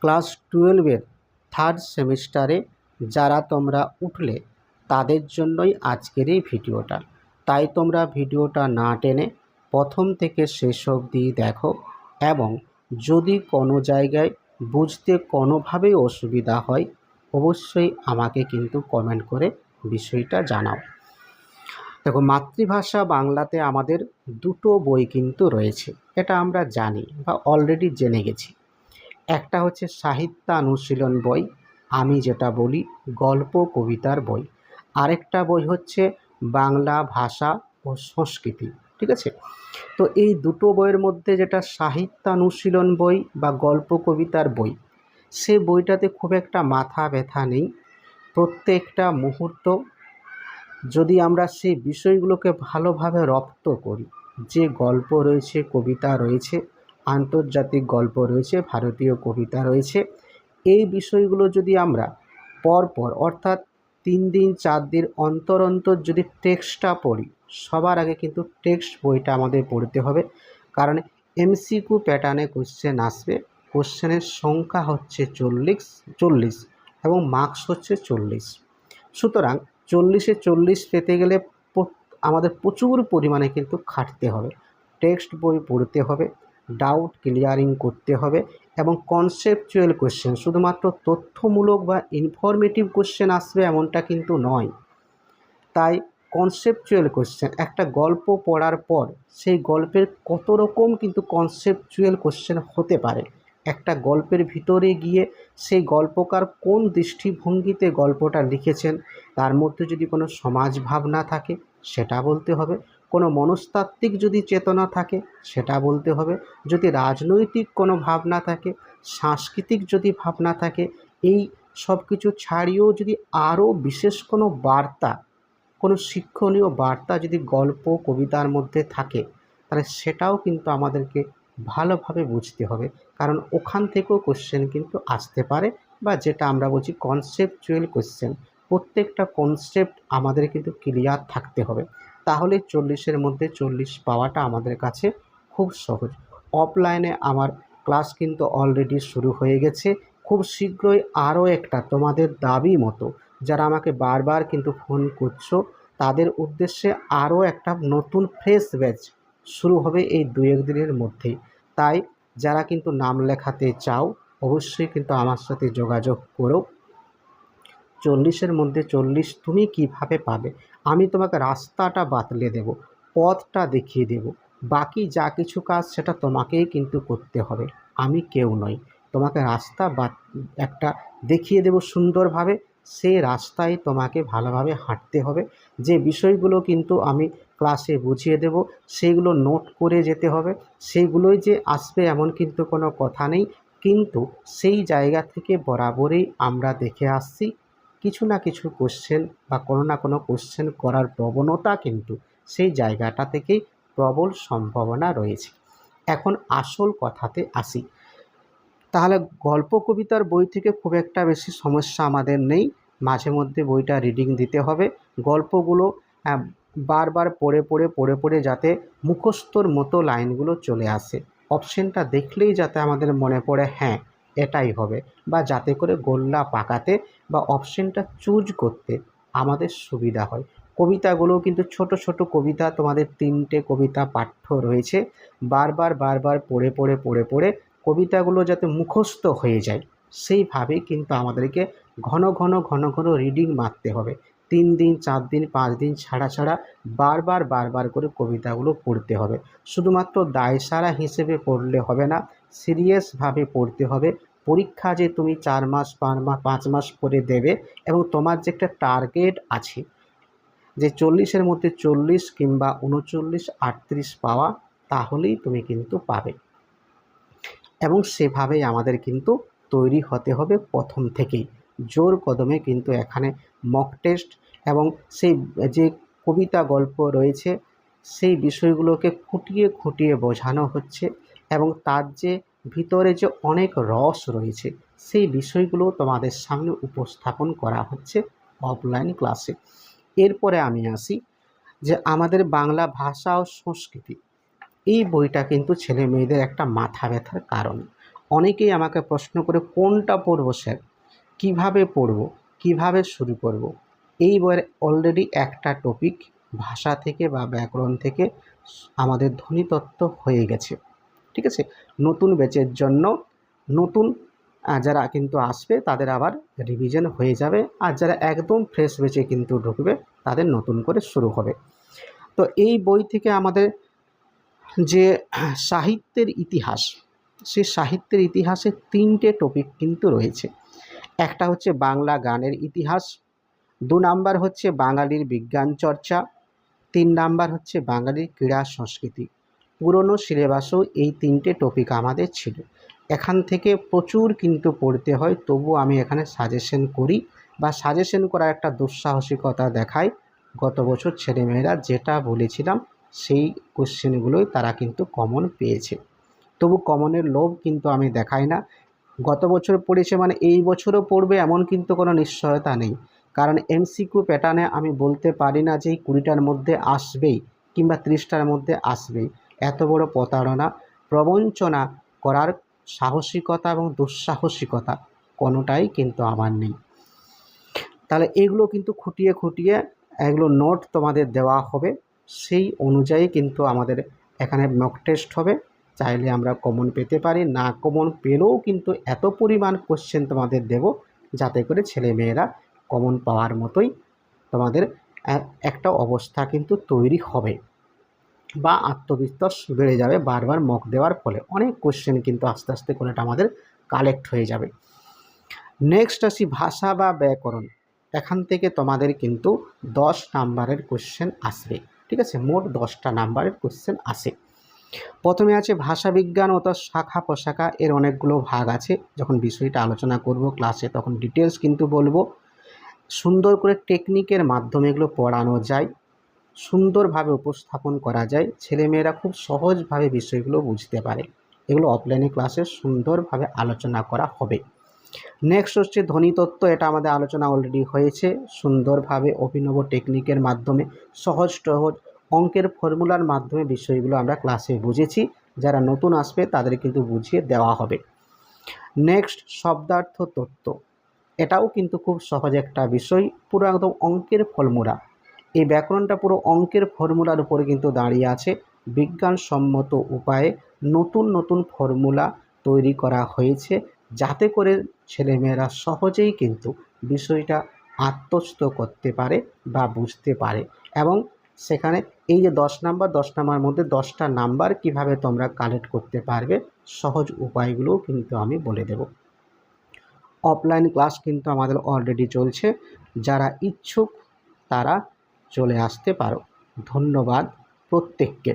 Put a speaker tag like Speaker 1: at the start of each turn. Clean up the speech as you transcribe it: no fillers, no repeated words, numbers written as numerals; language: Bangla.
Speaker 1: ক্লাস 12-এর থার্ড সেমিস্টারে যারা তোমরা উঠলে তাদের জন্যই আজকের এই ভিডিওটা। তাই তোমরা ভিডিওটা না টেনে প্রথম থেকে শেষ অবধি দেখো, এবং যদি কোনো জায়গায় বুঝতে কোনোভাবেই অসুবিধা হয় অবশ্যই আমাকে কিন্তু কমেন্ট করে বিষয়টা জানাও। দেখো, মাতৃভাষা বাংলাতে আমাদের দুটো বই কিন্তু রয়েছে, এটা আমরা জানি বা অলরেডি জেনে গেছি। একটা হচ্ছে সাহিত্যানুশীলন বই, আমি যেটা বলি গল্প কবিতার বই। আরেকটা বই হচ্ছে বাংলা ভাষা ও সংস্কৃতি, ঠিক আছে? তো এই দুটো বইয়ের মধ্যে যেটা সাহিত্যানুশীলন বই বা গল্প কবিতার বই, সে বইটাতে খুব একটা মাথা ব্যথা নেই। প্রত্যেকটা মুহূর্ত যদি আমরা সেই বিষয়গুলোকে ভালোভাবে রপ্ত করি, যে গল্প রয়েছে, কবিতা রয়েছে, আন্তর্জাতিক গল্প রয়েছে, ভারতীয় কবিতা রয়েছে, এই বিষয়গুলো যদি আমরা পরপর অর্থাৎ 3 দিন 4 দিন অন্তর অন্তর যদি টেক্সটটা পড়ি, সবার আগে কিন্তু টেক্সট বইটা আমাদের পড়তে হবে। কারণ এমসিকিউ প্যাটার্নে কোশ্চেন আসবে, কোশ্চেনের সংখ্যা হচ্ছে 40 এবং মার্কস হচ্ছে 40। সুতরাং 40-এ 40 পেতে গেলে আমাদের প্রচুর পরিমাণে কিন্তু খাটতে হবে, টেক্সট বই পড়তে হবে, ডাউট ক্লিয়ারিং করতে হবে, এবং কনসেপচুয়াল কোশ্চেন, শুধুমাত্র তথ্যমূলক বা ইনফরমেটিভ কোশ্চেন আসবে এমনটা কিন্তু নয়। তাই কনসেপচুয়াল কোশ্চেন, একটা গল্প পড়ার পর সেই গল্পের কত রকম কিন্তু কনসেপচুয়াল কোশ্চেন হতে পারে, একটা গল্পের ভিতরে গিয়ে সেই গল্পকার কোন দৃষ্টিভঙ্গিতে গল্পটা লিখেছেন, তার মধ্যে যদি কোনো সমাজ ভাবনা থাকে সেটা বলতে হবে, কোনো মনস্তাত্ত্বিক যদি চেতনা থাকে সেটা বলতে হবে, যদি রাজনৈতিক কোনো ভাবনা থাকে, সাংস্কৃতিক যদি ভাবনা থাকে, এই সব কিছু ছাড়িয়েও যদি আরও বিশেষ কোনো বার্তা, কোনো শিক্ষণীয় বার্তা যদি গল্প কবিতার মধ্যে থাকে, তাহলে সেটাও কিন্তু আমাদেরকে ভালোভাবে বুঝতে হবে। কারণ ওখান থেকেও কোশ্চেন কিন্তু আসতে পারে, বা যেটা আমরা বলছি কনসেপচুয়াল কোশ্চেন। প্রত্যেকটা কনসেপ্ট আমাদের কিন্তু ক্লিয়ার থাকতে হবে, তাহলে 40-এর মধ্যে 40 পাওয়াটা আমাদের কাছে খুব সহজ। অফলাইনে আমার ক্লাস কিন্তু অলরেডি শুরু হয়ে গেছে। খুব শীঘ্রই আরও একটা তোমাদের দাবি মতো, যারা আমাকে বারবার কিন্তু ফোন করছো, তাদের উদ্দেশ্যে আরও একটা নতুন ফ্রেশ ব্যাচ শুরু হবে এই 2-1 দিনের মধ্যেই। তাই যারা কিন্তু নাম লেখাতে চাও অবশ্যই কিন্তু আমার সাথে যোগাযোগ করো। 40-এর মধ্যে 40 তুমি কিভাবে পাবে, আমি তোমাকে রাস্তাটা বাতলে দেব, পথটা দেখিয়ে দেব। বাকি যা কিছু কাজ সেটা তোমাকেই কিন্তু করতে হবে, আমি কেউ নই। তোমাকে রাস্তা একটা দেখিয়ে দেব সুন্দরভাবে, সেই রাস্তায় তোমাকে ভালোভাবে হাঁটতে হবে। যে বিষয়গুলো কিন্তু আমি ক্লাসে বুঝিয়ে দেব সেইগুলো নোট করে যেতে হবে, সেইগুলোই যে আসবে এমন কিন্তু কোনো কথা নেই। কিন্তু সেই জায়গা থেকে বরাবরই আমরা দেখে আসছি কিছু না কিছু কোশ্চেন বা কোনো না কোনো কোশ্চেন করার প্রবণতা কিন্তু সেই জায়গাটা থেকেই প্রবল সম্ভাবনা রয়েছে। এখন আসল কথাতে আসি, তাহলে গল্প কবিতার বই থেকে খুব একটা বেশি সমস্যা আমাদের নেই। মাঝে মধ্যে বইটা রিডিং দিতে হবে, গল্পগুলো বারবার পড়ে যাতে মুখস্থর মতো লাইনগুলো চলে আসে, অপশনটা দেখলেই যাতে আমাদের মনে পড়ে হ্যাঁ এটাই হবে, বা যাতে করে গোল্লা পাকাতে বা অপশনটা চুজ করতে আমাদের সুবিধা হয়। কবিতাগুলো কিন্তু ছোট ছোট কবিতা, তোমাদের 3টে কবিতা পাঠ্য রয়েছে। বারবার পড়ে কবিতাগুলো যাতে মুখস্থ হয়ে যায় সেইভাবেই কিন্তু আমাদেরকে ঘন রিডিং মারতে হবে। 3 দিন 4 দিন 5 দিন ছাড়া বারবার করে কবিতাগুলো পড়তে হবে। শুধুমাত্র দায়সারা হিসেবে পড়লে হবে না, সিরিয়াসভাবে পড়তে হবে। পরীক্ষা যে তুমি 4 মাস 5 মাস পরে দেবে, এবং তোমার যে একটা টার্গেট আছে যে 40-এর মধ্যে 40 কিংবা 39 38 পাওয়া, তাহলেই তুমি কিন্তু পাবে। এবং সেভাবেই আমাদের কিন্তু তৈরি হতে হবে প্রথম থেকেই। জোর কদমে কিন্তু এখানে মক টেস্ট এবং সেই যে কবিতা গল্প রয়েছে সেই বিষয়গুলোকে খুঁটিয়ে বোঝানো হচ্ছে, এবং তার যে ভিতরে যে অনেক রস রয়েছে সেই বিষয়গুলো তোমাদের সামনে উপস্থাপন করা হচ্ছে অফলাইন ক্লাসে। এরপরে আমি আসি যে আমাদের বাংলা ভাষা ও সংস্কৃতি, এই বইটা কিন্তু ছেলে মেয়েদের একটা মাথা ব্যথার কারণ। অনেকেই আমাকে প্রশ্ন করে কোনটা পড়বো স্যার, কীভাবে পড়বো, কীভাবে শুরু করব। এই বইয়ের অলরেডি একটা টপিক ভাষা থেকে বা ব্যাকরণ থেকে আমাদের ধ্বনিতত্ত্ব হয়ে গেছে, ঠিক আছে। নতুন ব্যাচের জন্য নতুন যারা কিন্তু আসবে তাদের আবার রিভিশন হয়ে যাবে, আর যারা একদম ফ্রেশ ব্যাচে কিন্তু ঢুকবে তাদের নতুন করে শুরু হবে। তো এই বই থেকে আমাদের যে সাহিত্যের ইতিহাস, সেই সাহিত্যের ইতিহাসে 3টে টপিক কিন্তু রয়েছে। একটা হচ্ছে বাংলা গানের ইতিহাস, 2 নাম্বার হচ্ছে বাঙালির বিজ্ঞান চর্চা, 3 নাম্বার হচ্ছে বাঙালির ক্রীড়া সংস্কৃতি। পুরনো সিলেবাসেও এই 3টে টপিক আমাদের ছিল। এখান থেকে প্রচুর কিন্তু পড়তে হয়, তবু আমি এখানে সাজেশন করি বা সাজেশন করার একটা দুঃসাহসিকতা দেখাই। গত বছর ছেলেমেয়েরা যেটা বলেছিলাম সেই কোশ্চেনগুলোই তারা কিন্তু কমন পেয়েছে। তবু কমনের লোভ কিন্তু আমি দেখাই না। গত বছর পড়েছে মানে এই বছরও পড়বে এমন কিন্তু কোনো নিশ্চয়তা নেই, কারণ এমসিকিউ প্যাটার্নে আমি বলতে পারি না যে এই 20টার মধ্যে আসবেই কিংবা 30টার মধ্যে আসবেই। এত বড় প্রতারণা, প্রবঞ্চনা করার সাহসিকতা এবং দুঃসাহসিকতা কোনোটাই কিন্তু আমার নেই। তাহলে এগুলো কিন্তু খুঁটিয়ে খুঁটিয়ে এগুলো নোট তোমাদের দেওয়া হবে, সেই অনুযায়ী কিন্তু আমাদের এখানে মক টেস্ট হবে। চাইলে আমরা কমন পেতে পারি, না কমন পেলেও কিন্তু এত পরিমাণ কোশ্চেন তোমাদের দেব যাতে করে ছেলেমেয়েরা কমন পাওয়ার মতোই তোমাদের একটা অবস্থা কিন্তু তৈরি হবে বা আত্মবিশ্বাস বেড়ে যাবে। বারবার মক দেওয়ার ফলে অনেক কোশ্চেন কিন্তু আস্তে আস্তে করে এটা আমাদের কালেক্ট হয়ে যাবে। নেক্সট আসি ভাষা বা ব্যাকরণ। এখান থেকে তোমাদের কিন্তু 10 নাম্বারের কোশ্চেন আসবে, ঠিক আছে। মোট 10টা নাম্বারের কোশ্চেন আসে। প্রথমে আছে ভাষা বিজ্ঞান ও তার শাখা প্রশাখা, এর অনেকগুলো ভাগ আছে। যখন বিষয়টা আলোচনা করব ক্লাসে তখন ডিটেলস কিন্তু বলবো। সুন্দর করে টেকনিকের মাধ্যমে এগুলো পড়ানো যায়, সুন্দরভাবে উপস্থাপন করা যায়, ছেলেমেয়েরা খুব সহজভাবে বিষয়গুলো বুঝতে পারে। এগুলো অফলাইনে ক্লাসে সুন্দরভাবে আলোচনা করা হবে। নেক্সট হচ্ছে ধ্বনিতত্ত্ব, এটা আমাদের আলোচনা অলরেডি হয়েছে। সুন্দরভাবে অভিনব টেকনিকের মাধ্যমে সহজ সহজ অঙ্কের ফর্মুলার মাধ্যমে বিষয়গুলো আমরা ক্লাসে বুঝেছি। যারা নতুন আসবে তাদের কিন্তু বুঝিয়ে দেওয়া হবে। নেক্সট শব্দার্থ তত্ত্ব, এটাও কিন্তু খুব সহজ একটা বিষয়, পুরো একদম অঙ্কের ফর্মুলা। এই ব্যাকরণটা পুরো অঙ্কের ফর্মুলার উপরে কিন্তু দাঁড়িয়ে আছে। বিজ্ঞানসম্মত উপায়ে নতুন নতুন ফর্মুলা তৈরি করা হয়েছে যাতে করে ছেলেমেয়েরা সহজেই কিন্তু বিষয়টা আত্মস্থ করতে পারে বা বুঝতে পারে। এবং সেখানে এই যে 10 নাম্বার মধ্যে 10টা নাম্বার কিভাবে তোমরা কালেক্ট করতে পারবে সহজ উপায়গুলোও কিন্তু আমি বলে দেব। অফলাইন ক্লাস কিন্তু আমাদের অলরেডি চলছে, যারা ইচ্ছুক তারা চলে আসতে পারো। ধন্যবাদ প্রত্যেককে।